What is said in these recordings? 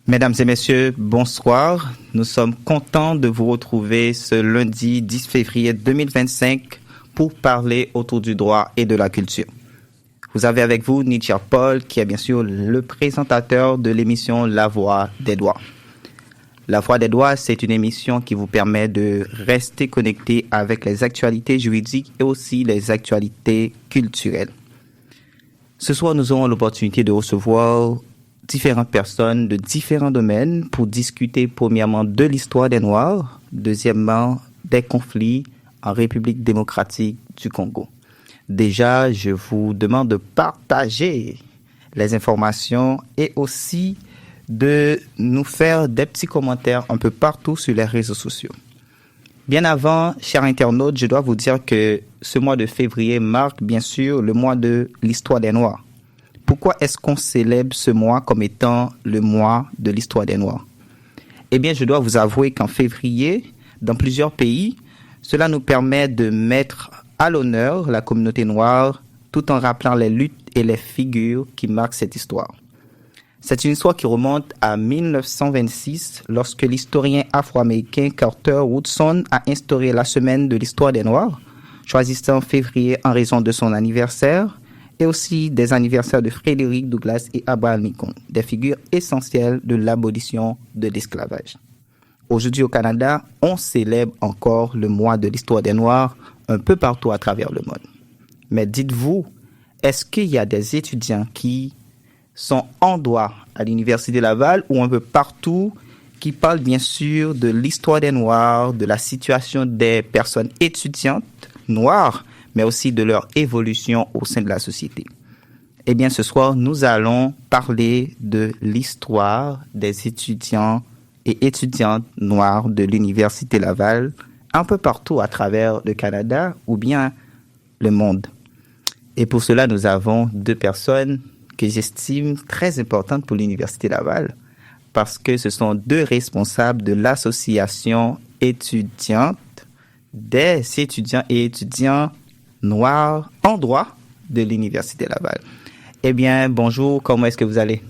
Mesdames et messieurs, bonsoir. Nous sommes contents de vous retrouver ce lundi 10 février 2025 pour parler autour du droit et de la culture. Vous avez avec vous Nietzsche Paul, qui est bien sûr le présentateur de l'émission La Voix des Droits. La Voix des Droits, c'est une émission qui vous permet de rester connecté avec les actualités juridiques et aussi les actualités culturelles. Ce soir, nous aurons l'opportunité de recevoir différentes personnes de différents domaines pour discuter premièrement de l'histoire des Noirs, deuxièmement des conflits en République démocratique du Congo. Déjà, je vous demande de partager les informations et aussi de nous faire des petits commentaires un peu partout sur les réseaux sociaux. Bien avant, chers internautes, je dois vous dire que ce mois de février marque bien sûr le mois de l'histoire des Noirs. Pourquoi est-ce qu'on célèbre ce mois comme étant le mois de l'histoire des Noirs? Eh bien, je dois vous avouer qu'en février, dans plusieurs pays, cela nous permet de mettre à l'honneur la communauté noire tout en rappelant les luttes et les figures qui marquent cette histoire. C'est une histoire qui remonte à 1926 lorsque l'historien afro-américain Carter Woodson a instauré la semaine de l'histoire des Noirs, choisissant février en raison de son anniversaire et aussi des anniversaires de Frédéric Douglass et Abraham Lincoln, des figures essentielles de l'abolition de l'esclavage. Aujourd'hui au Canada, on célèbre encore le mois de l'histoire des Noirs un peu partout à travers le monde. Mais dites-vous, est-ce qu'il y a des étudiants qui sont en droit à l'Université Laval ou un peu partout qui parlent bien sûr de l'histoire des Noirs, de la situation des personnes étudiantes noires, mais aussi de leur évolution au sein de la société? Eh bien, ce soir, nous allons parler de l'histoire des étudiants et étudiantes noirs de l'Université Laval, un peu partout à travers le Canada ou bien le monde. Et pour cela, nous avons deux personnes que j'estime très importantes pour l'Université Laval, parce que ce sont deux responsables de l'association étudiante des étudiants et étudiants noirs en droit de l'Université Laval. Eh bien, bonjour, comment est-ce que vous allez?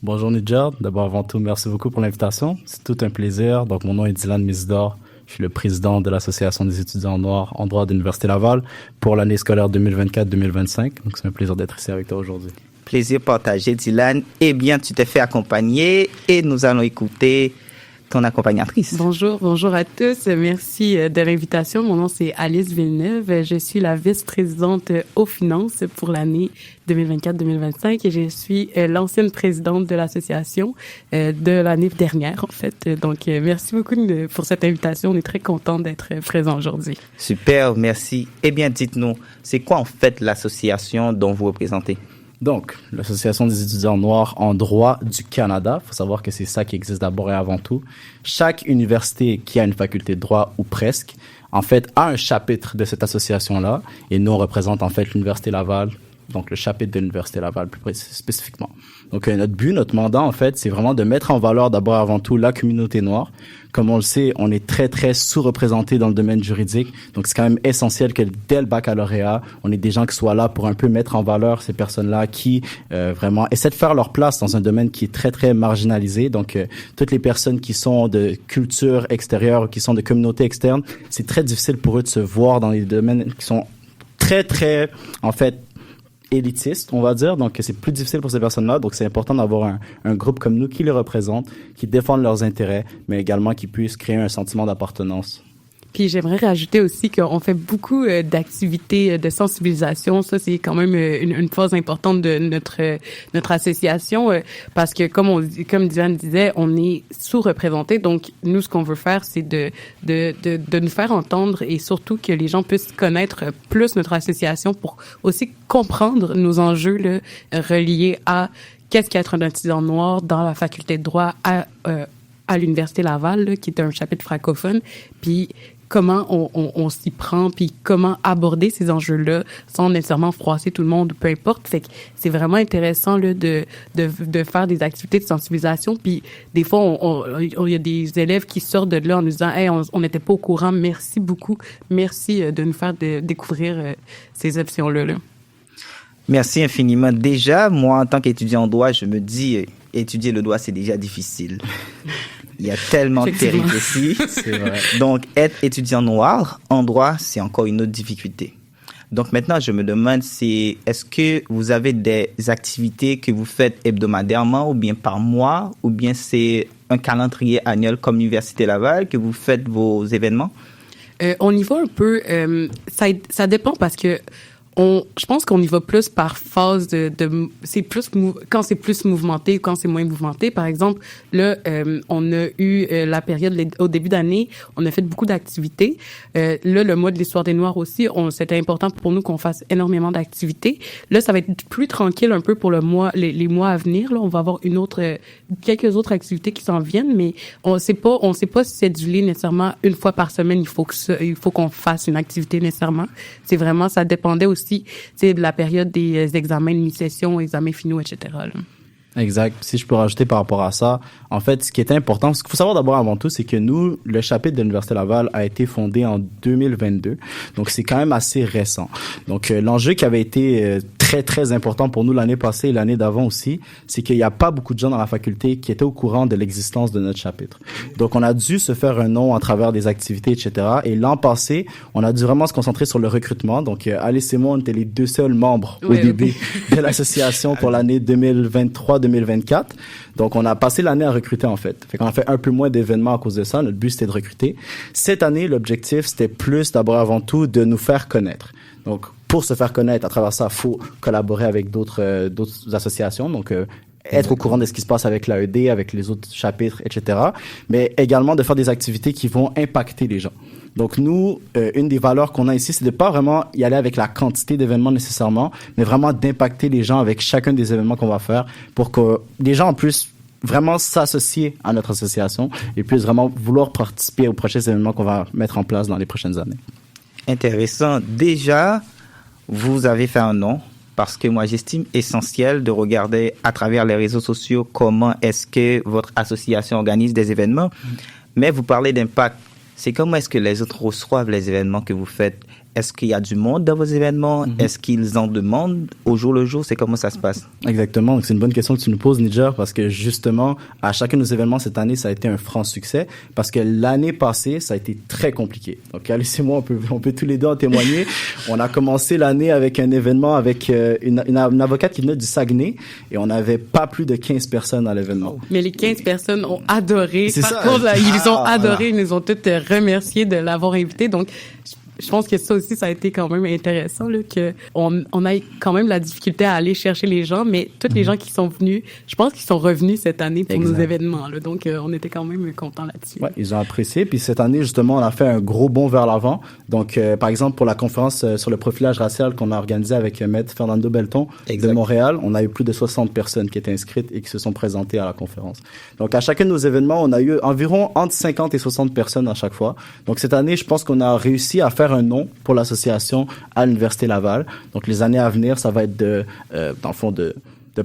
Bonjour Nidjar, d'abord avant tout, merci beaucoup pour l'invitation. C'est tout un plaisir. Donc, mon nom est Dylan Misidor. Je suis le président de l'Association des étudiants noirs en droit de l'Université Laval pour l'année scolaire 2024-2025. Donc, c'est un plaisir d'être ici avec toi aujourd'hui. Plaisir partagé, Dylan. Eh bien, tu t'es fait accompagner et nous allons écouter ton accompagnatrice. Bonjour à tous. Merci de l'invitation. Mon nom, c'est Alice Villeneuve. Je suis la vice-présidente aux finances pour l'année 2024-2025 et je suis l'ancienne présidente de l'association de l'année dernière, en fait. Donc, merci beaucoup pour cette invitation. On est très contents d'être présents aujourd'hui. Super, merci. Eh bien, dites-nous, c'est quoi en fait l'association dont vous représentez? Donc, l'Association des étudiants noirs en droit du Canada, il faut savoir que c'est ça qui existe d'abord et avant tout. Chaque université qui a une faculté de droit, ou presque, en fait, a un chapitre de cette association-là. Et nous, on représente en fait l'Université Laval, donc le chapitre de l'Université Laval plus spécifiquement. Donc, notre but, notre mandat, en fait, c'est vraiment de mettre en valeur d'abord et avant tout la communauté noire. Comme on le sait, on est très, très sous-représenté dans le domaine juridique. Donc, c'est quand même essentiel que dès le baccalauréat, on ait des gens qui soient là pour un peu mettre en valeur ces personnes-là qui vraiment essaient de faire leur place dans un domaine qui est très, très marginalisé. Donc, toutes les personnes qui sont de culture extérieure, qui sont de communautés externes, c'est très difficile pour eux de se voir dans les domaines qui sont très, très, en fait, élitistes, on va dire. Donc, c'est plus difficile pour ces personnes-là. Donc, c'est important d'avoir un groupe comme nous qui les représente, qui défendent leurs intérêts, mais également qui puisse créer un sentiment d'appartenance. Puis j'aimerais rajouter aussi qu'on fait beaucoup d'activités de sensibilisation. Ça, c'est quand même une phase importante de notre association parce que comme Diane disait, on est sous-représenté. Donc nous, ce qu'on veut faire, c'est de nous faire entendre et surtout que les gens puissent connaître plus notre association pour aussi comprendre nos enjeux là, reliés à qu'est-ce qu'être un étudiant noir dans la faculté de droit à l'Université Laval, là, qui est un chapitre francophone, puis comment on s'y prend, puis comment aborder ces enjeux-là sans nécessairement froisser tout le monde, peu importe. Fait que c'est vraiment intéressant là, de faire des activités de sensibilisation. Puis des fois, il y a des élèves qui sortent de là en nous disant « Hey, on n'était pas au courant, merci beaucoup, merci de nous faire découvrir ces options-là. » Merci infiniment. Déjà, moi, en tant qu'étudiant en droit, je me dis, étudier le droit, c'est déjà difficile. Il y a tellement de péripéties. C'est vrai. Donc, être étudiant noir en droit, c'est encore une autre difficulté. Donc, maintenant, je me demande est-ce que vous avez des activités que vous faites hebdomadairement ou bien par mois ou bien c'est un calendrier annuel comme l'Université Laval que vous faites vos événements? On y va un peu, ça dépend parce que je pense qu'on y va plus par phase c'est plus quand c'est plus mouvementé ou quand c'est moins mouvementé. Par exemple, là, on a eu la période au début d'année, on a fait beaucoup d'activités. Là, le mois de l'histoire des Noirs aussi, c'était important pour nous qu'on fasse énormément d'activités. Là, ça va être plus tranquille un peu pour les mois à venir. Là, on va avoir quelques autres activités qui s'en viennent, mais on sait pas céduler nécessairement une fois par semaine. Il faut qu'on fasse une activité nécessairement. C'est vraiment, ça dépendait aussi de la période des examens de mi-session, examens finaux, etc. Là. Exact. Si je peux rajouter par rapport à ça, en fait, ce qui est important, ce qu'il faut savoir d'abord avant tout, c'est que nous, le chapitre de l'Université Laval a été fondé en 2022. Donc, c'est quand même assez récent. Donc, l'enjeu qui avait été très, très important pour nous l'année passée et l'année d'avant aussi, c'est qu'il n'y a pas beaucoup de gens dans la faculté qui étaient au courant de l'existence de notre chapitre. Donc, on a dû se faire un nom à travers des activités, etc. Et l'an passé, on a dû vraiment se concentrer sur le recrutement. Donc, Alice et moi, on était les deux seuls membres au début de l'association pour l'année 2023-2024. Donc, on a passé l'année à recruter, en fait. Fait qu'on a fait un peu moins d'événements à cause de ça. Notre but, c'était de recruter. Cette année, l'objectif, c'était plus, d'abord avant tout, de nous faire connaître. Donc, pour se faire connaître, à travers ça, il faut collaborer avec d'autres associations. Donc, être au courant de ce qui se passe avec l'AED, avec les autres chapitres, etc. Mais également de faire des activités qui vont impacter les gens. Donc, nous, une des valeurs qu'on a ici, c'est de pas vraiment y aller avec la quantité d'événements nécessairement, mais vraiment d'impacter les gens avec chacun des événements qu'on va faire pour que les gens puissent vraiment s'associer à notre association et puissent vraiment vouloir participer aux prochains événements qu'on va mettre en place dans les prochaines années. Intéressant. Déjà, vous avez fait un nom parce que moi, j'estime essentiel de regarder à travers les réseaux sociaux comment est-ce que votre association organise des événements. Mais vous parlez d'impact. C'est comment est-ce que les autres reçoivent les événements que vous faites? Est-ce qu'il y a du monde dans vos événements? Est-ce qu'ils en demandent au jour le jour? C'est comment ça se passe? Exactement. Donc, c'est une bonne question que tu nous poses, Nidjar, parce que justement, à chacun de nos événements cette année, ça a été un franc succès, parce que l'année passée, ça a été très compliqué. Donc, Alice et moi, on peut tous les deux en témoigner. On a commencé l'année avec un événement avec une avocate qui venait du Saguenay, et on n'avait pas plus de 15 personnes à l'événement. Mais les 15 personnes ont adoré. C'est Par ça. contre, là, ils ont adoré. Ils nous ont toutes remercié de l'avoir invité. Donc, je pense que ça aussi, ça a été quand même intéressant, là, que on a quand même la difficulté à aller chercher les gens, mais tous les gens qui sont venus, je pense qu'ils sont revenus cette année pour nos événements, là. Donc, on était quand même contents là-dessus. Ouais, ils ont apprécié. Puis cette année, justement, on a fait un gros bond vers l'avant. Donc, par exemple, pour la conférence sur le profilage racial qu'on a organisée avec Maître Fernando Belton de Montréal, on a eu plus de 60 personnes qui étaient inscrites et qui se sont présentées à la conférence. Donc, à chacun de nos événements, on a eu environ entre 50 et 60 personnes à chaque fois. Donc, cette année, je pense qu'on a réussi à faire un nom pour l'association à l'Université Laval. Donc, les années à venir, ça va être dans le fond, de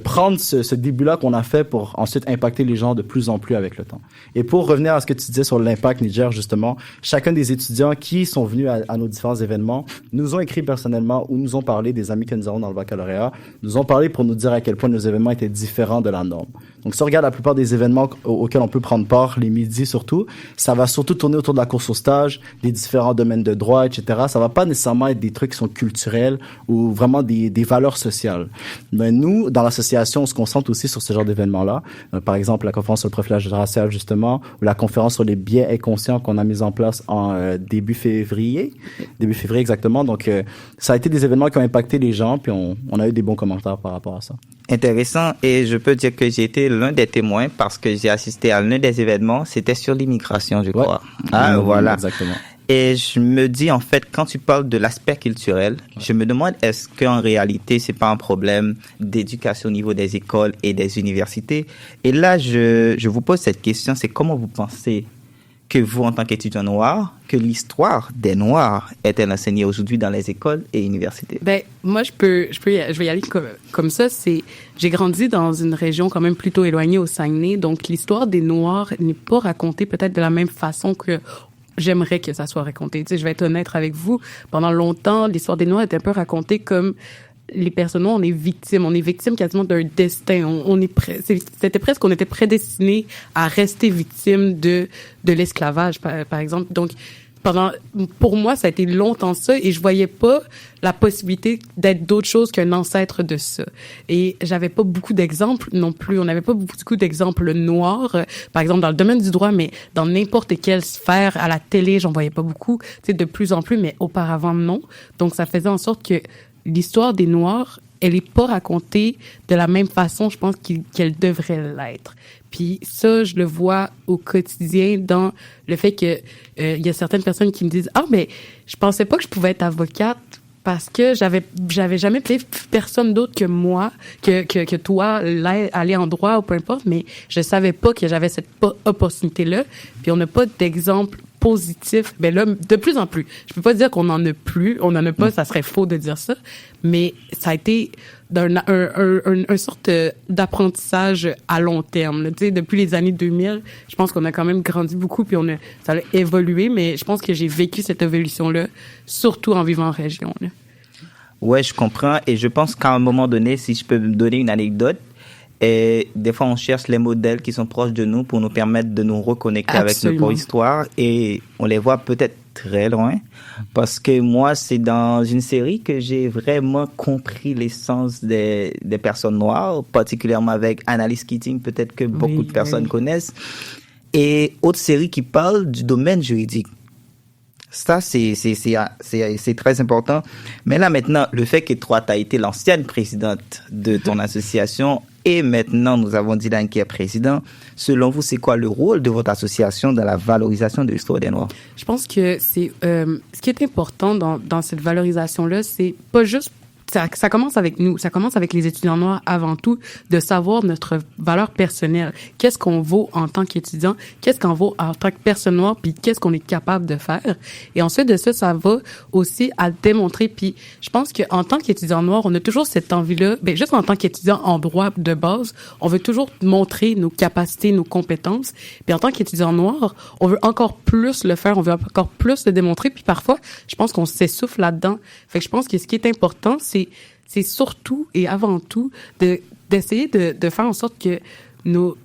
prendre ce début-là qu'on a fait pour ensuite impacter les gens de plus en plus avec le temps. Et pour revenir à ce que tu disais sur l'impact Niger, justement, chacun des étudiants qui sont venus à nos différents événements nous ont écrit personnellement ou nous ont parlé, des amis que nous avons dans le baccalauréat, nous ont parlé pour nous dire à quel point nos événements étaient différents de la norme. Donc, si on regarde la plupart des événements auxquels on peut prendre part, les midis surtout, ça va surtout tourner autour de la course au stage, des différents domaines de droit, etc. Ça va pas nécessairement être des trucs qui sont culturels ou vraiment des valeurs sociales. Mais nous, dans l'association, on se concentre aussi sur ce genre d'événements-là. Par exemple, la conférence sur le profilage racial, justement, ou la conférence sur les biais inconscients qu'on a mis en place en début février exactement. Donc, ça a été des événements qui ont impacté les gens, puis on a eu des bons commentaires par rapport à ça. Intéressant. Et je peux dire que j'ai été l'un des témoins parce que j'ai assisté à l'un des événements. C'était sur l'immigration, je crois. Ah, voilà. Exactement. Et je me dis, en fait, quand tu parles de l'aspect culturel, je me demande, est-ce qu'en réalité, c'est pas un problème d'éducation au niveau des écoles et des universités? Et là, je vous pose cette question, c'est comment vous pensez que vous, en tant qu'étudiant noir, que l'histoire des Noirs est-elle enseignée aujourd'hui dans les écoles et universités? Ben, moi, je vais y aller comme ça. J'ai grandi dans une région quand même plutôt éloignée au Saguenay, donc l'histoire des Noirs n'est pas racontée peut-être de la même façon que j'aimerais que ça soit raconté. Tu sais, je vais être honnête avec vous. Pendant longtemps, l'histoire des Noirs était un peu racontée comme les personnes noires, on est victimes quasiment d'un destin. C'était presque qu'on était prédestinés à rester victimes de l'esclavage, par exemple. Donc, pour moi, ça a été longtemps ça et je voyais pas la possibilité d'être d'autre chose qu'un ancêtre de ça. Et j'avais pas beaucoup d'exemples non plus. On n'avait pas beaucoup d'exemples noirs, par exemple dans le domaine du droit, mais dans n'importe quelle sphère, à la télé, j'en voyais pas beaucoup. Tu sais, de plus en plus, mais auparavant, non. Donc, ça faisait en sorte que l'histoire des Noirs, elle est pas racontée de la même façon, je pense, qu'elle devrait l'être. Puis ça, je le vois au quotidien dans le fait que y a certaines personnes qui me disent « Ah, mais je pensais pas que je pouvais être avocate parce que j'avais jamais fait personne d'autre que moi, que toi, aller en droit ou peu importe, mais je savais pas que j'avais cette opportunité-là. Puis on n'a pas d'exemple positif. Ben là, de plus en plus. Je peux pas dire qu'on en a plus. On en a pas, ça serait faux de dire ça. Mais ça a été un sorte d'apprentissage à long terme. Tu sais, depuis les années 2000, je pense qu'on a quand même grandi beaucoup puis ça a évolué, mais je pense que j'ai vécu cette évolution-là, surtout en vivant en région. Là. Ouais, je comprends. Et je pense qu'à un moment donné, si je peux me donner une anecdote, et des fois, on cherche les modèles qui sont proches de nous pour nous permettre de nous reconnecter avec notre histoire et on les voit peut-être très loin parce que moi, c'est dans une série que j'ai vraiment compris l'essence des personnes noires, particulièrement avec Annalise Keating, peut-être que beaucoup de personnes connaissent, et autre série qui parle du domaine juridique. Ça, c'est très important. Mais là, maintenant, le fait que toi, tu as été l'ancienne présidente de ton association et maintenant, nous avons Dylan qui est président. Selon vous, c'est quoi le rôle de votre association dans la valorisation de l'histoire des Noirs? Je pense que c'est ce qui est important dans cette valorisation-là, c'est pas juste ça commence avec nous, ça commence avec les étudiants noirs avant tout, de savoir notre valeur personnelle. Qu'est-ce qu'on vaut en tant qu'étudiant, qu'est-ce qu'on vaut en tant que personne noire, puis qu'est-ce qu'on est capable de faire. Et ensuite de ça, ça va aussi à démontrer. Puis je pense qu'en tant qu'étudiant noir, on a toujours cette envie-là, ben juste en tant qu'étudiant en droit de base, on veut toujours montrer nos capacités, nos compétences. Puis en tant qu'étudiant noir, on veut encore plus le faire, on veut encore plus le démontrer. Puis parfois, je pense qu'on s'essouffle là-dedans. Fait que je pense que ce qui est important, c'est surtout et avant tout d'essayer de faire en sorte que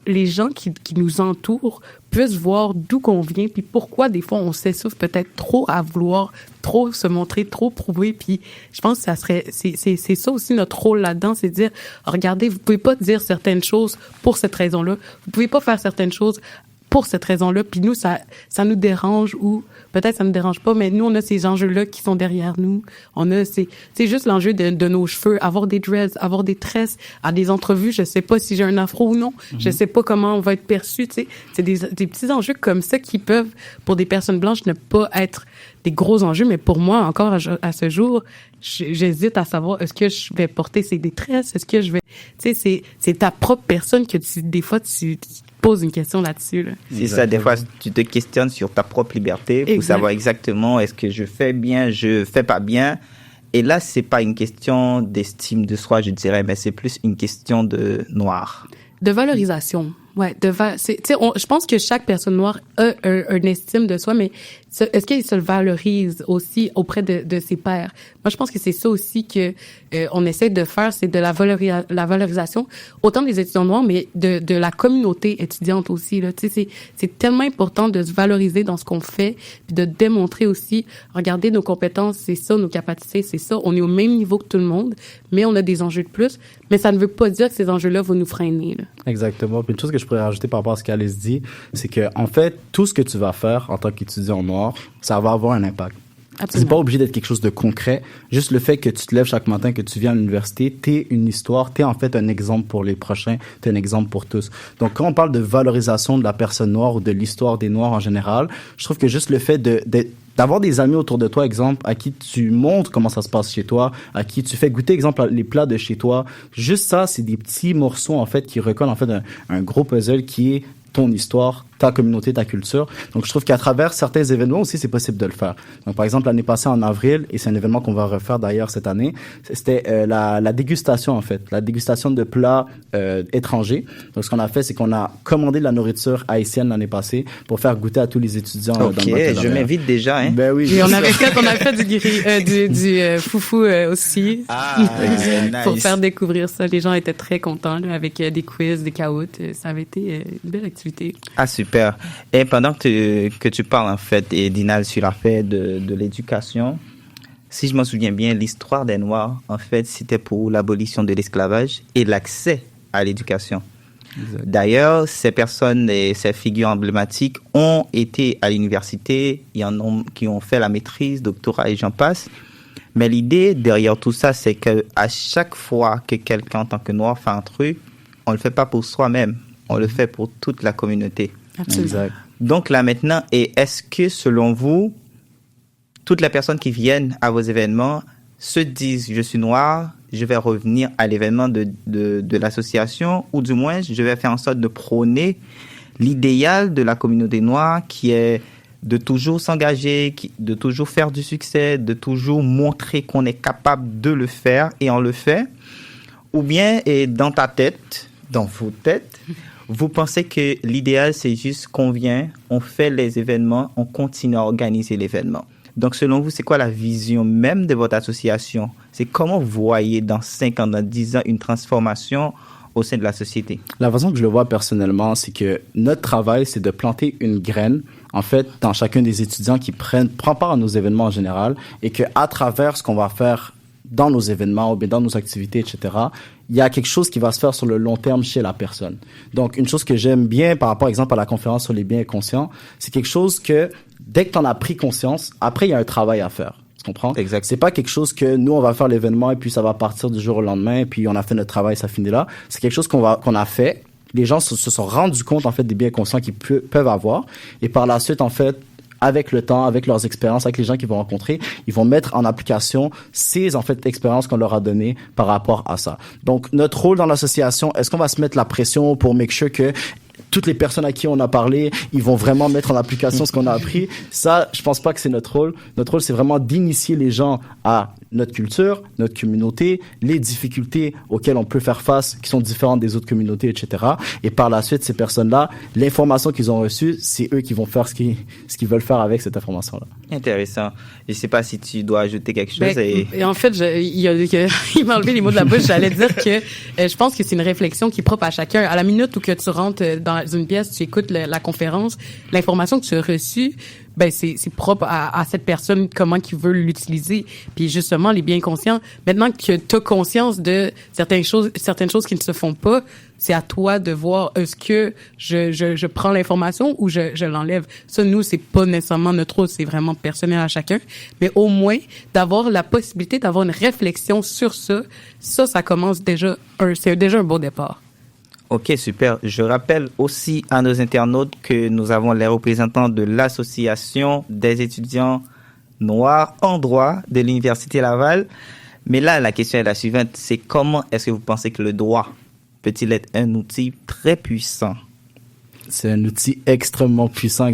les gens qui nous entourent puissent voir d'où qu'on vient puis pourquoi des fois on s'essouffle peut-être trop à vouloir trop se montrer, trop prouver. Puis je pense que c'est ça aussi notre rôle là-dedans, c'est de dire regardez, vous pouvez pas dire certaines choses pour cette raison-là, vous pouvez pas faire certaines choses pour cette raison-là. Puis nous, ça nous dérange ou peut-être ça nous dérange pas, mais nous, on a ces enjeux-là qui sont derrière nous. On a c'est juste l'enjeu de nos cheveux, avoir des dreads, avoir des tresses, à des entrevues, je sais pas si j'ai un afro ou non, je sais pas comment on va être perçu, tu sais. C'est des petits enjeux comme ça qui peuvent, pour des personnes blanches, ne pas être des gros enjeux, mais pour moi, encore à ce jour, j'hésite à savoir est-ce que je vais porter des tresses, est-ce que je vais... Tu sais, c'est ta propre personne que des fois, tu poses une question là-dessus. Là. C'est ça, des fois, tu te questionnes sur ta propre liberté pour savoir exactement est-ce que je fais bien, je fais pas bien. Et là, c'est pas une question d'estime de soi, je dirais, mais c'est plus une question de noir. De valorisation. Ouais, je pense que chaque personne noire a une estime de soi, mais est-ce qu'il se valorise aussi auprès de ses pairs? Moi, je pense que c'est ça aussi que on essaie de faire, c'est de la valorisation autant des étudiants noirs, mais de la communauté étudiante aussi. Là, tu sais, c'est tellement important de se valoriser dans ce qu'on fait, puis de démontrer aussi, regardez nos compétences, c'est ça, nos capacités, c'est ça. On est au même niveau que tout le monde, mais on a des enjeux de plus. Mais ça ne veut pas dire que ces enjeux-là vont nous freiner. Là. Exactement. Puis une chose que je pourrais rajouter par rapport à ce qu'Alice dit, c'est que en fait, tout ce que tu vas faire en tant qu'étudiant noir, ça va avoir un impact. Absolument. C'est pas obligé d'être quelque chose de concret. Juste le fait que tu te lèves chaque matin, que tu viens à l'université, t'es une histoire, t'es en fait un exemple pour les prochains, t'es un exemple pour tous. Donc, quand on parle de valorisation de la personne noire ou de l'histoire des Noirs en général, je trouve que juste le fait d'avoir des amis autour de toi, exemple, à qui tu montres comment ça se passe chez toi, à qui tu fais goûter, exemple, les plats de chez toi, juste ça, c'est des petits morceaux, en fait, qui recollent, en fait, un gros puzzle qui est ton histoire, ta communauté, ta culture. Donc, je trouve qu'à travers certains événements aussi, c'est possible de le faire. Donc, par exemple, l'année passée, en avril, et c'est un événement qu'on va refaire d'ailleurs cette année, c'était la dégustation, en fait. La dégustation de plats étrangers. Donc, ce qu'on a fait, c'est qu'on a commandé de la nourriture haïtienne l'année passée pour faire goûter à tous les étudiants dans le baccalauréat. Je m'invite déjà, hein. Ben oui. Et on avait fait du foufou aussi. Nice. Pour faire découvrir ça. Les gens étaient très contents, là, avec des quiz, des caoutes. Ça avait été une belle activité. Ah, super. Et pendant que tu parles, en fait, et Dinal, sur l'affaire de l'éducation, si je m'en souviens bien, l'histoire des Noirs, en fait, c'était pour l'abolition de l'esclavage et l'accès à l'éducation. Exact. D'ailleurs, ces personnes et ces figures emblématiques ont été à l'université, il y en a qui ont fait la maîtrise, doctorat et j'en passe. Mais l'idée derrière tout ça, c'est que à chaque fois que quelqu'un en tant que noir fait un truc, on le fait pas pour soi-même, on le fait pour toute la communauté. Absolument. Exact. Donc là maintenant, est-ce que selon vous, toutes les personnes qui viennent à vos événements se disent je suis noir, je vais revenir à l'événement de l'association, ou du moins je vais faire en sorte de prôner l'idéal de la communauté noire qui est de toujours s'engager, de toujours faire du succès, de toujours montrer qu'on est capable de le faire et on le fait, ou bien et dans ta tête, dans vos têtes, vous pensez que l'idéal c'est juste qu'on vient, on fait les événements, on continue à organiser l'événement. Donc selon vous, c'est quoi la vision même de votre association? C'est comment vous voyez dans 5 ans, dans 10 ans une transformation au sein de la société? La façon que je le vois personnellement, c'est que notre travail, c'est de planter une graine, en fait, dans chacun des étudiants qui prend part à nos événements en général, et que à travers ce qu'on va faire dans nos événements ou bien dans nos activités, etc., il y a quelque chose qui va se faire sur le long terme chez la personne. Donc, une chose que j'aime bien par rapport, par exemple, à la conférence sur les biens conscients, c'est quelque chose que, dès que tu en as pris conscience, après, il y a un travail à faire. Tu comprends? Exact. C'est pas quelque chose que nous, on va faire l'événement et puis ça va partir du jour au lendemain et puis on a fait notre travail, ça finit là. C'est quelque chose qu'on a fait. Les gens se sont rendus compte, en fait, des biens conscients qu'ils peuvent avoir. Et par la suite, en fait, avec le temps, avec leurs expériences, avec les gens qu'ils vont rencontrer, ils vont mettre en application ces, en fait, expériences qu'on leur a données par rapport à ça. Donc, notre rôle dans l'association, est-ce qu'on va se mettre la pression pour make sure que toutes les personnes à qui on a parlé, ils vont vraiment mettre en application ce qu'on a appris? Ça, je pense pas que c'est notre rôle. Notre rôle, c'est vraiment d'initier les gens à notre culture, notre communauté, les difficultés auxquelles on peut faire face, qui sont différentes des autres communautés, etc. Et par la suite, ces personnes-là, l'information qu'ils ont reçue, c'est eux qui vont faire ce qu'ils veulent faire avec cette information-là. Intéressant. Je sais pas si tu dois ajouter quelque chose. Et en fait, il m'a enlevé les mots de la bouche. J'allais dire que je pense que c'est une réflexion qui est propre à chacun. À la minute où que tu rentres dans une pièce, tu écoutes la conférence, l'information que tu as reçue, ben c'est propre à cette personne, comment qu'il veut l'utiliser. Puis justement, les biens conscients, maintenant que tu as conscience de certaines choses qui ne se font pas, c'est à toi de voir est-ce que je prends l'information ou je l'enlève. Ça, nous, c'est pas nécessairement notre rôle, c'est vraiment personnel à chacun. Mais au moins, d'avoir la possibilité d'avoir une réflexion sur ça commence déjà, c'est déjà un beau départ. Ok, super. Je rappelle aussi à nos internautes que nous avons les représentants de l'Association des étudiants noirs en droit de l'Université Laval. Mais là, la question est la suivante. C'est comment est-ce que vous pensez que le droit peut-il être un outil très puissant? C'est un outil extrêmement puissant,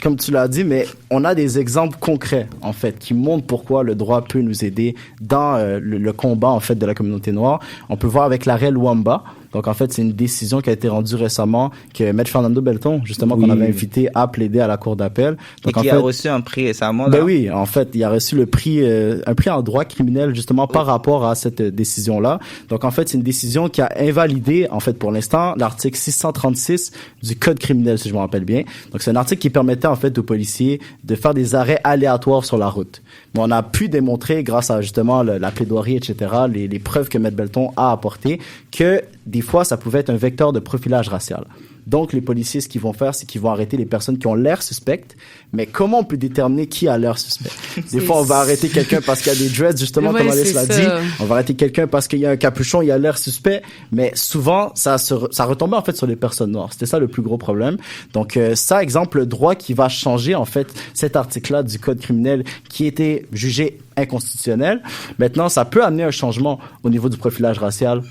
comme tu l'as dit, mais on a des exemples concrets, en fait, qui montrent pourquoi le droit peut nous aider dans le combat, en fait, de la communauté noire. On peut voir avec l'arrêt Luamba. Donc, en fait, c'est une décision qui a été rendue récemment que Maître Fernando Belton, justement, qu'on avait invité à plaider à la cour d'appel. Donc, et qui a reçu un prix récemment, là. Ben oui, en fait, il a reçu le prix, un prix en droit criminel, justement, par rapport à cette décision-là. Donc, en fait, c'est une décision qui a invalidé, en fait, pour l'instant, l'article 636 du Code criminel, si je me rappelle bien. Donc, c'est un article qui permettait, en fait, aux policiers de faire des arrêts aléatoires sur la route. Mais on a pu démontrer, grâce à, justement, la plaidoirie, etc., les preuves que Maître Belton a apportées, que des fois, ça pouvait être un vecteur de profilage racial. Donc, les policiers, ce qu'ils vont faire, c'est qu'ils vont arrêter les personnes qui ont l'air suspectes. Mais comment on peut déterminer qui a l'air suspect? Des fois, on va arrêter quelqu'un parce qu'il y a des dreads, justement, comme Alice l'a dit. On va arrêter quelqu'un parce qu'il y a un capuchon, il a l'air suspect. Mais souvent, ça retombait, en fait, sur les personnes noires. C'était ça le plus gros problème. Donc, ça, exemple, le droit qui va changer, en fait, cet article-là du Code criminel qui était jugé inconstitutionnel. Maintenant, ça peut amener un changement au niveau du profilage racial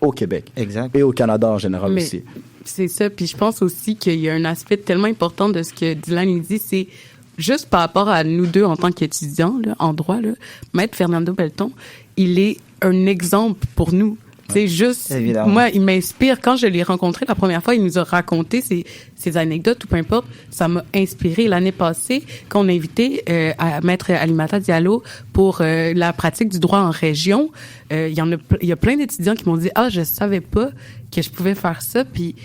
au Québec. Exact. Et au Canada en général Mais aussi. c'est ça. Puis je pense aussi qu'il y a un aspect tellement important de ce que Dylan il dit, c'est juste par rapport à nous deux en tant qu'étudiants là, en droit, là, Maître Fernando Belton, il est un exemple pour nous. C'est juste, évidemment. moi, il m'inspire. Quand je l'ai rencontré la première fois, il nous a raconté ses anecdotes ou peu importe. Ça m'a inspiré l'année passée quand on a invité à Maître Alimata Diallo pour la pratique du droit en région. Il y a plein d'étudiants qui m'ont dit je savais pas que je pouvais faire ça. Puis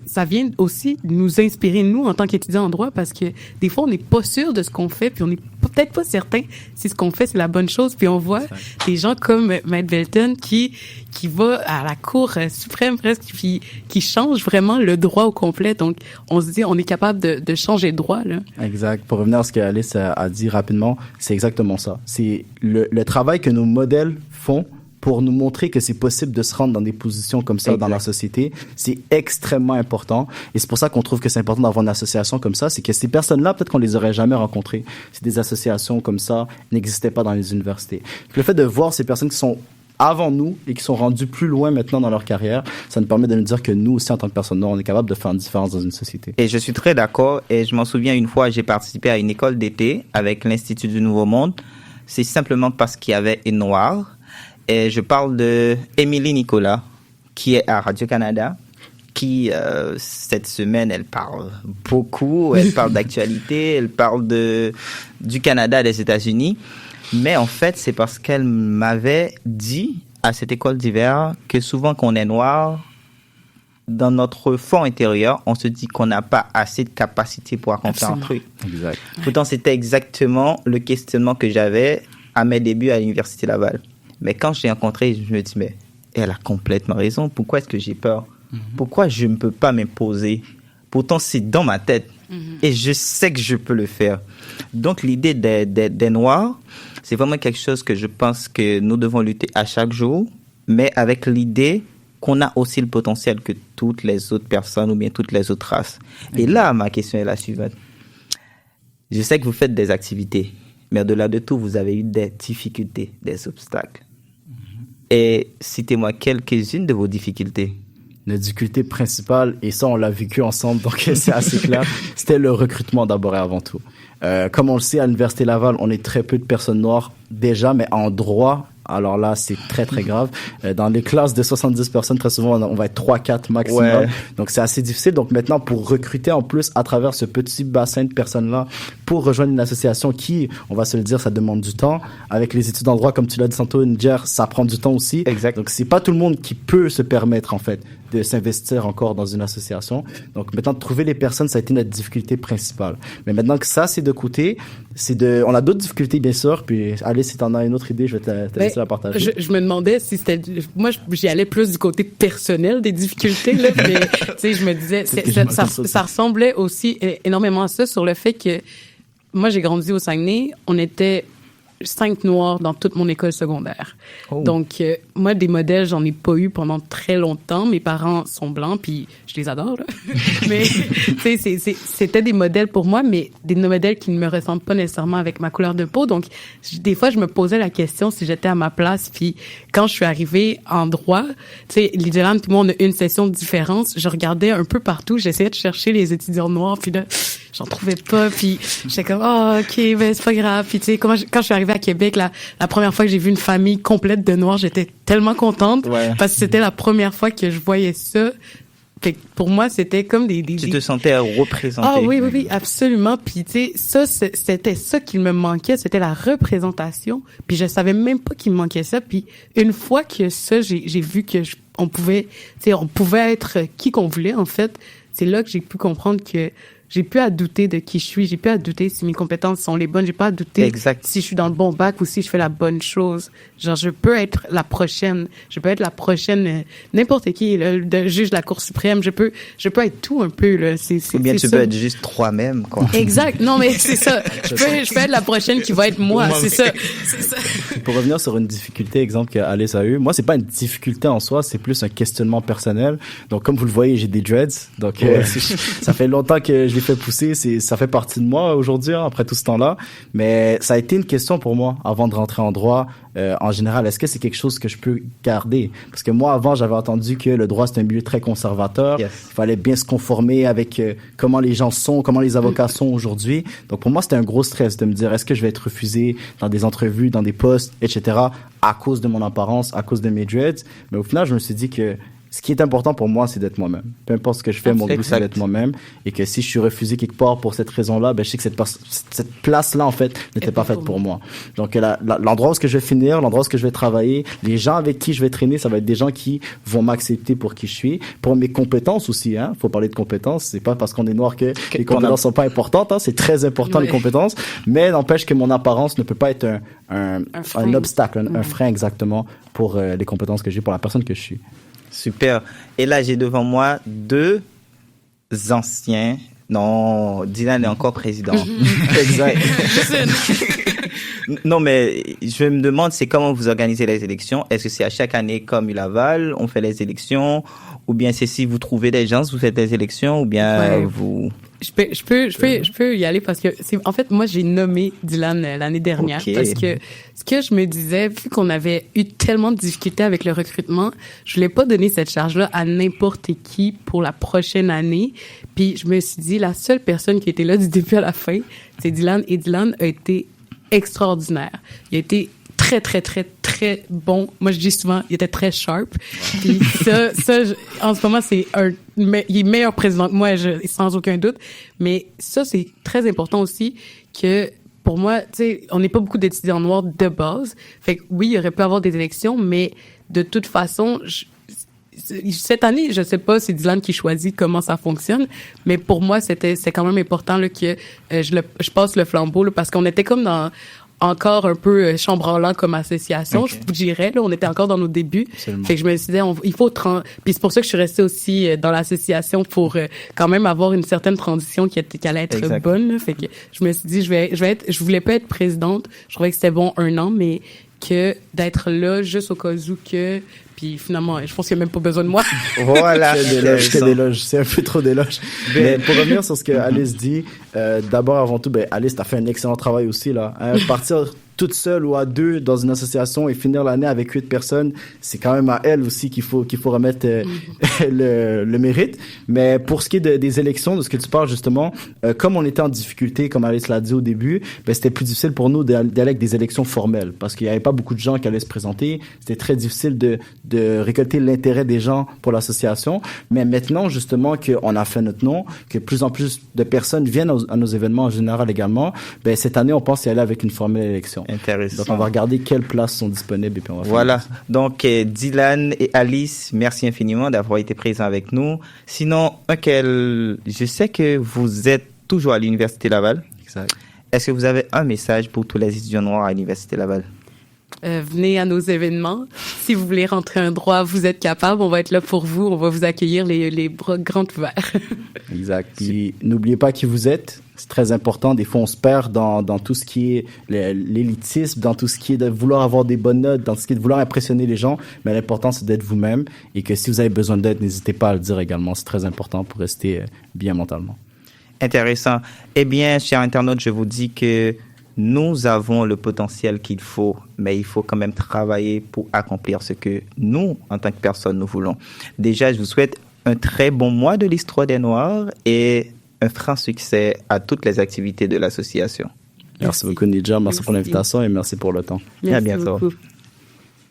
ça vient aussi nous inspirer, nous, en tant qu'étudiants en droit, parce que des fois, on n'est pas sûr de ce qu'on fait, puis on n'est peut-être pas certain si ce qu'on fait, c'est la bonne chose. Puis on voit des gens comme Maître Belton qui va à la Cour suprême presque, puis qui change vraiment le droit au complet. Donc, on se dit, on est capable de changer de droit, là. Exact. Pour revenir à ce qu'Alice a dit rapidement, c'est exactement ça. C'est le travail que nos modèles font pour nous montrer que c'est possible de se rendre dans des positions comme ça dans la société. C'est extrêmement important. Et c'est pour ça qu'on trouve que c'est important d'avoir une association comme ça. C'est que ces personnes-là, peut-être qu'on les aurait jamais rencontrées si des associations comme ça n'existaient pas dans les universités. Le fait de voir ces personnes qui sont avant nous et qui sont rendues plus loin maintenant dans leur carrière, ça nous permet de nous dire que nous aussi, en tant que personnes noires, on est capable de faire une différence dans une société. Et je suis très d'accord. Et je m'en souviens une fois, j'ai participé à une école d'été avec l'Institut du Nouveau Monde. C'est simplement parce qu'il y avait une noire. Et je parle de Émilie Nicolas, qui est à Radio-Canada, qui, cette semaine, elle parle beaucoup, elle parle d'actualité, elle parle du Canada, des États-Unis. Mais en fait, c'est parce qu'elle m'avait dit, à cette école d'hiver, que souvent qu'on est noir, dans notre fond intérieur, on se dit qu'on n'a pas assez de capacité pour accomplir un truc. Exact. Pourtant, c'était exactement le questionnement que j'avais à mes débuts à l'Université Laval. Mais quand je l'ai rencontrée, je me dis, mais elle a complètement raison. Pourquoi est-ce que j'ai peur? Pourquoi je ne peux pas m'imposer? Pourtant, c'est dans ma tête. Et je sais que je peux le faire. Donc, l'idée des Noirs, c'est vraiment quelque chose que je pense que nous devons lutter à chaque jour, mais avec l'idée qu'on a aussi le potentiel que toutes les autres personnes ou bien toutes les autres races. Et là, ma question est la suivante. Je sais que vous faites des activités, mais au-delà de tout, vous avez eu des difficultés, des obstacles. Et citez-moi quelques-unes de vos difficultés. La difficulté principale, et ça on l'a vécu ensemble, donc c'est assez clair, c'était le recrutement d'abord et avant tout. Comme on le sait, à l'Université Laval, on est très peu de personnes noires déjà, mais en droit, alors là, c'est très, très grave. Dans les classes de 70 personnes, très souvent, on va être 3-4 maximum. Ouais. Donc, c'est assez difficile. Donc, maintenant, pour recruter en plus à travers ce petit bassin de personnes-là, pour rejoindre une association qui, on va se le dire, ça demande du temps. Avec les études en droit, comme tu l'as dit, Santo Ndier, ça prend du temps aussi. Exact. Donc, c'est pas tout le monde qui peut se permettre, en fait, de s'investir encore dans une association. Donc, maintenant, de trouver les personnes, ça a été notre difficulté principale. Mais maintenant que ça, c'est de côté, on a d'autres difficultés, bien sûr. Puis, allez, si t'en as une autre idée, je vais te laisser la partager. Je me demandais si c'était, moi, j'y allais plus du côté personnel des difficultés, là. Mais, tu sais, je me disais, ça ressemblait aussi énormément à ça sur le fait que moi, j'ai grandi au Saguenay. On était 5 Noirs dans toute mon école secondaire. Oh. Donc, moi, des modèles, j'en ai pas eu pendant très longtemps. Mes parents sont blancs, puis je les adore, là. Mais, tu sais, c'était des modèles pour moi, mais des modèles qui ne me ressemblent pas nécessairement avec ma couleur de peau. Donc, des fois, je me posais la question si j'étais à ma place. Puis, quand je suis arrivée en droit, tu sais, Lydiane puis moi, on a une session de différence. Je regardais un peu partout. J'essayais de chercher les étudiants noirs, puis là, j'en trouvais pas, puis j'étais comme OK, ben c'est pas grave. Puis tu sais, quand je suis arrivée à Québec, la première fois que j'ai vu une famille complète de noirs, j'étais tellement contente parce que c'était la première fois que je voyais ça. Fait que pour moi, c'était comme des tu te sentais représentée. Ah oui, absolument. Puis tu sais, ça c'était ça qui me manquait, c'était la représentation. Puis je savais même pas qu'il me manquait ça. Puis une fois que ça, j'ai vu que on pouvait être qui qu'on voulait en fait. C'est là que j'ai pu comprendre que j'ai plus à douter de qui je suis, j'ai plus à douter si mes compétences sont les bonnes, j'ai pas à douter si je suis dans le bon bac ou si je fais la bonne chose. Genre, je peux être la prochaine, n'importe qui, le juge de la Cour suprême, je peux être tout un peu, là. Ou bien tu peux être juste toi-même, quoi. Exact. Non, mais c'est ça. Je peux être la prochaine qui va être moi. C'est ça. Pour revenir sur une difficulté, exemple, qu'Alice a eu, moi, c'est pas une difficulté en soi, c'est plus un questionnement personnel. Donc, comme vous le voyez, j'ai des dreads. Donc, ça fait longtemps que je les fait pousser, ça fait partie de moi aujourd'hui, hein, après tout ce temps-là. Mais ça a été une question pour moi avant de rentrer en droit. En général, est-ce que c'est quelque chose que je peux garder? Parce que moi, avant, j'avais entendu que le droit, c'est un milieu très conservateur. Yes. Il fallait bien se conformer avec comment les gens sont, comment les avocats sont aujourd'hui. Donc, pour moi, c'était un gros stress de me dire, est-ce que je vais être refusé dans des entrevues, dans des postes, etc., à cause de mon apparence, à cause de mes dreads. Mais au final, je me suis dit que ce qui est important pour moi, c'est d'être moi-même. Peu importe ce que je fais, mon but, c'est d'être moi-même. Et que si je suis refusé quelque part pour cette raison-là, ben, je sais que cette place-là, en fait, n'était pas faite pour moi. Donc, l'endroit où je vais finir, l'endroit où je vais travailler, les gens avec qui je vais traîner, ça va être des gens qui vont m'accepter pour qui je suis. Pour mes compétences aussi, hein. Faut parler de compétences. C'est pas parce qu'on est noir que les compétences sont pas importantes, hein. C'est très important, les compétences. Mais n'empêche que mon apparence ne peut pas être un obstacle, un frein exactement pour les compétences que j'ai, pour la personne que je suis. Super. Et là, j'ai devant moi deux anciens. Non, Dylan est encore président. Exact. Non, mais je me demande, c'est comment vous organisez les élections. Est-ce que c'est à chaque année comme Laval, on fait les élections, ou bien c'est si vous trouvez des gens, vous faites des élections, ou bien vous... Je peux y aller parce que en fait, moi, j'ai nommé Dylan l'année dernière parce que ce que je me disais, vu qu'on avait eu tellement de difficultés avec le recrutement, je voulais pas donner cette charge-là à n'importe qui pour la prochaine année. Puis je me suis dit, la seule personne qui était là du début à la fin, c'est Dylan, et Dylan a été extraordinaire. Il a été très, très, très, très bon. Moi, je dis souvent, il était très sharp. Puis en ce moment, il est meilleur président que moi, sans aucun doute. Mais ça, c'est très important aussi que, pour moi, tu sais, on n'est pas beaucoup d'étudiants noirs de base. Fait que oui, il aurait pu avoir des élections, mais de toute façon, cette année, je sais pas, c'est Dylan qui choisit comment ça fonctionne, mais pour moi, c'est quand même important là, que je passe le flambeau là, parce qu'on était comme encore un peu chambranlant comme association, je vous dirais. Là, on était encore dans nos débuts. Absolument. Fait que je me suis dit, il faut... Puis c'est pour ça que je suis restée aussi dans l'association pour quand même avoir une certaine transition qui allait être bonne. Là. Fait que je me suis dit, je voulais pas être présidente. Je trouvais que c'était bon 1 an, mais que d'être là juste au cas où que... Puis finalement, je pense qu'il n'y a même pas besoin de moi. Voilà. C'est un peu trop d'éloges. Mais pour revenir sur ce que Alice dit, d'abord, avant tout, Alice, t'as fait un excellent travail aussi, là. Partir toute seule ou à 2 dans une association et finir l'année avec 8 personnes, c'est quand même à elle aussi qu'il faut remettre le mérite. Mais pour ce qui est des élections, de ce que tu parles justement, comme on était en difficulté, comme Alice l'a dit au début, c'était plus difficile pour nous d'aller avec des élections formelles parce qu'il n'y avait pas beaucoup de gens qui allaient se présenter. C'était très difficile de récolter l'intérêt des gens pour l'association. Mais maintenant, justement, qu'on a fait notre nom, que plus en plus de personnes viennent à nos événements en général également, cette année, on pense y aller avec une formelle élection. Intéressant. Donc, on va regarder quelles places sont disponibles et puis on va faire voilà. Donc, Dylan et Alice, merci infiniment d'avoir été présents avec nous. Sinon, je sais que vous êtes toujours à l'Université Laval. Exact. Est-ce que vous avez un message pour tous les étudiants noirs à l'Université Laval? Venez à nos événements. Si vous voulez rentrer en droit, vous êtes capable. On va être là pour vous. On va vous accueillir les bras grands ouverts. Exact. Puis n'oubliez pas qui vous êtes. C'est très important. Des fois, on se perd dans tout ce qui est l'élitisme, dans tout ce qui est de vouloir avoir des bonnes notes, dans tout ce qui est de vouloir impressionner les gens. Mais l'important, c'est d'être vous-même. Et que si vous avez besoin d'aide, n'hésitez pas à le dire également. C'est très important pour rester bien mentalement. Intéressant. Eh bien, chers internautes, je vous dis que nous avons le potentiel qu'il faut, mais il faut quand même travailler pour accomplir ce que nous, en tant que personne, nous voulons. Déjà, je vous souhaite un très bon mois de l'histoire des Noirs et un franc succès à toutes les activités de l'association. Merci beaucoup, Nidja. Merci pour l'invitation et merci pour le temps. Merci à bientôt. Beaucoup.